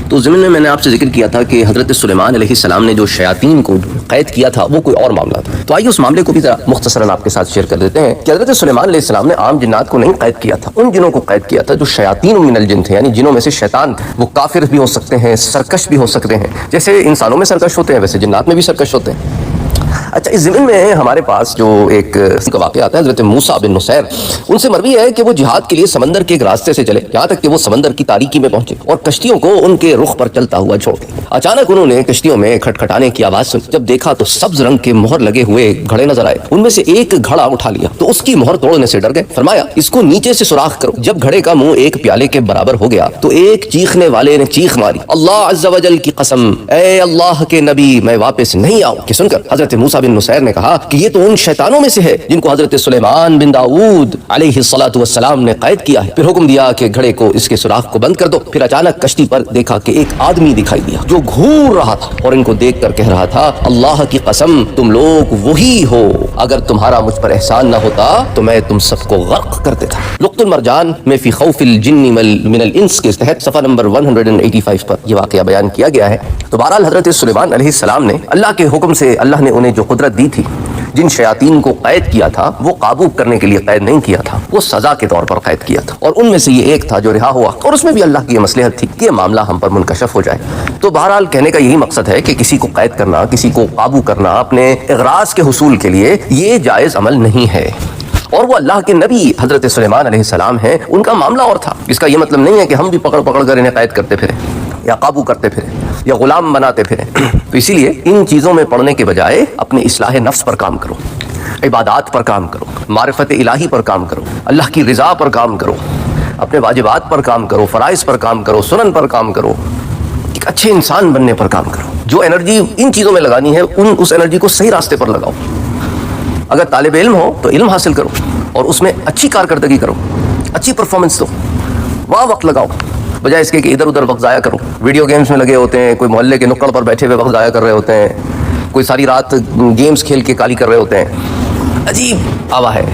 تو ضمن میں نے آپ سے ذکر کیا تھا کہ حضرت سلیمان علیہ السلام نے جو شیاطین کو قید کیا تھا وہ کوئی اور معاملہ تھا. تو آئیے اس معاملے کو بھی ذرا مختصراً آپ کے ساتھ شیئر کر دیتے ہیں کہ حضرت سلیمان علیہ السلام نے عام جنات کو نہیں قید کیا تھا, ان جنوں کو قید کیا تھا جو شیاطین من الجن تھے, یعنی جنوں میں سے شیطان. وہ کافر بھی ہو سکتے ہیں, سرکش بھی ہو سکتے ہیں, جیسے انسانوں میں سرکش ہوتے ہیں ویسے جنات میں بھی سرکش ہوتے ہیں. اچھا, اس ضمن میں ہمارے پاس جو ایک واقعہ آتا ہے حضرت موسیٰ بن نصیر, ان سے مروی ہے کہ وہ جہاد کے لیے سمندر کے ایک راستے سے چلے یہاں تک کہ وہ سمندر کی تاریکی میں پہنچے اور کشتیوں کو ان کے رخ پر چلتا ہوا چھوڑ دیا. اچانک انہوں نے کشتیوں میں کھٹکھٹانے کی آواز سنی. جب دیکھا تو سبز رنگ کے مہر لگے ہوئے گھڑے نظر آئے. ان میں سے ایک گھڑا اٹھا لیا تو اس کی مہر توڑنے سے ڈر گئے. فرمایا اس کو نیچے سے سوراخ کرو. جب گھڑے کا منہ ایک پیالے کے برابر ہو گیا تو ایک چیخنے والے نے چیخ ماری, اللہ عز و جل کی قسم, اے اللہ کے نبی میں واپس نہیں آؤں. کہ سن کر حضرت موسیٰ بن نصیر نے کہا کہ یہ تو ان شیطانوں میں سے ہے جن کو حضرت سلیمان بن داؤد علیہ الصلوۃ والسلام نے قید کیا ہے. پھر حکم دیا کہ گھڑے کو اس کے سوراخ کو بند کر دو. پھر اچانک کشتی پر دیکھا کہ ایک آدمی دکھائی دیا جو گھور رہا تھا اور ان کو دیکھ کر کہہ رہا تھا, اللہ کی قسم تم لوگ وہی ہو, اگر تمہارا مجھ پر احسان نہ ہوتا تو میں تم سب کو غرق کر دیتا. لقط المرجان میں فی خوف الجن من الانس کے تحت صفحہ نمبر 185 پر یہ واقعہ بیان کیا گیا ہے. تو بہرحال حضرت سلیمان علیہ السلام نے اللہ کے حکم سے, اللہ نے انہیں جو قدرت دی تھی, جن شیاطین کو قید کیا تھا وہ قابو کرنے کے لیے قید نہیں کیا تھا, وہ سزا کے طور پر قید کیا تھا. اور ان میں سے یہ ایک تھا جو رہا ہوا, اور اس میں بھی اللہ کی یہ مصلحت تھی کہ یہ معاملہ ہم پر منکشف ہو جائے. تو بہرحال کہنے کا یہی مقصد ہے کہ کسی کو قید کرنا, کسی کو قابو کرنا اپنے اغراض کے حصول کے لیے, یہ جائز عمل نہیں ہے. اور وہ اللہ کے نبی حضرت سلیمان علیہ السلام ہیں, ان کا معاملہ اور تھا. اس کا یہ مطلب نہیں ہے کہ ہم بھی پکڑ کر انہیں قید کرتے پھریں یا قابو کرتے پھریں یا غلام بناتے پھریں. تو اسی لیے ان چیزوں میں پڑنے کے بجائے اپنے اصلاح نفس پر کام کرو, عبادات پر کام کرو, معرفت الہی پر کام کرو, اللہ کی رضا پر کام کرو, اپنے واجبات پر کام کرو, فرائض پر کام کرو, سنن پر کام کرو, ایک اچھے انسان بننے پر کام کرو. جو انرجی ان چیزوں میں لگانی ہے اس انرجی کو صحیح راستے پر لگاؤ. اگر طالب علم ہو تو علم حاصل کرو اور اس میں اچھی کارکردگی کرو, اچھی پرفارمنس دو, وہاں وقت لگاؤ, بجائے اس کے کہ ادھر ادھر وقت ضائع کرو. ویڈیو گیمز میں لگے ہوتے ہیں, کوئی محلے کے نکڑ پر بیٹھے ہوئے وقت ضائع کر رہے ہوتے ہیں, کوئی ساری رات گیمز کھیل کے کالی کر رہے ہوتے ہیں. عجیب آوا ہے.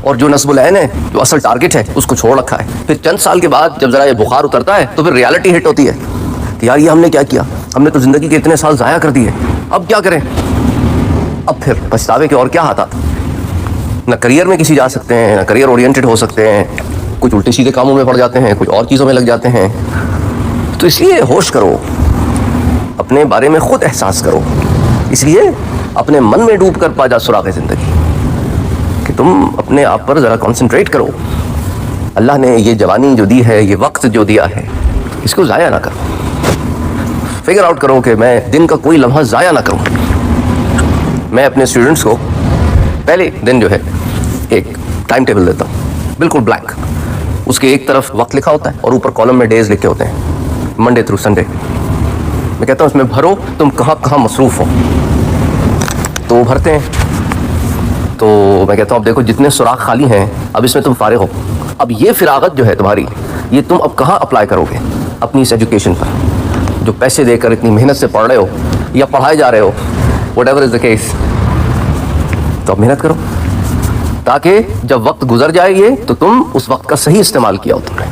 اور جو نصب العین ہے, جو اصل ٹارگٹ ہے, اس کو چھوڑ رکھا ہے. پھر چند سال کے بعد جب ذرا یہ بخار اترتا ہے تو پھر ریالٹی ہٹ ہوتی ہے کہ یار یہ ہم نے کیا کیا, ہم نے تو زندگی کے اتنے سال ضائع کر دیے, اب کیا کریں. اب پھر پچھتاوے کے اور کیا ہاتھ آتا. نہ کریئر میں کسی جا سکتے ہیں, نہ کریئر اورینٹڈ ہو سکتے ہیں, کچھ الٹے سیدھے کاموں میں پڑ جاتے ہیں, کچھ اور چیزوں میں لگ جاتے ہیں. تو اس لیے ہوش کرو, اپنے بارے میں خود احساس کرو. اس لیے اپنے من میں ڈوب کر پا جا سراغ زندگی, کہ تم اپنے آپ پر ذرا کنسنٹریٹ کرو. اللہ نے یہ جوانی جو دی ہے, یہ وقت جو دیا ہے, اس کو ضائع نہ کرو. فگر آؤٹ کرو کہ میں دن کا کوئی لمحہ ضائع نہ کروں. میں اپنے اسٹوڈنٹس کو پہلے دن جو ہے ایک ٹائم ٹیبل دیتا ہوں, بالکل بلینک. اس کے ایک طرف وقت لکھا ہوتا ہے اور اوپر کالم میں ڈیز لکھے ہوتے ہیں, منڈے تھرو سنڈے. میں کہتا ہوں اس میں بھرو تم کہاں کہاں مصروف ہو. تو وہ بھرتے ہیں. تو میں کہتا ہوں اب دیکھو جتنے سوراخ خالی ہیں اب اس میں تم فارغ ہو. اب یہ فراغت جو ہے تمہاری, یہ تم اب کہاں اپلائی کرو گے اپنی اس ایجوکیشن پر, جو پیسے دے کر اتنی محنت سے پڑھ رہے ہو یا پڑھائے جا رہے ہو, whatever is the case. تو اب محنت کرو تاکہ جب وقت گزر جائے یہ تو تم اس وقت کا صحیح استعمال کیا ہو تم نے.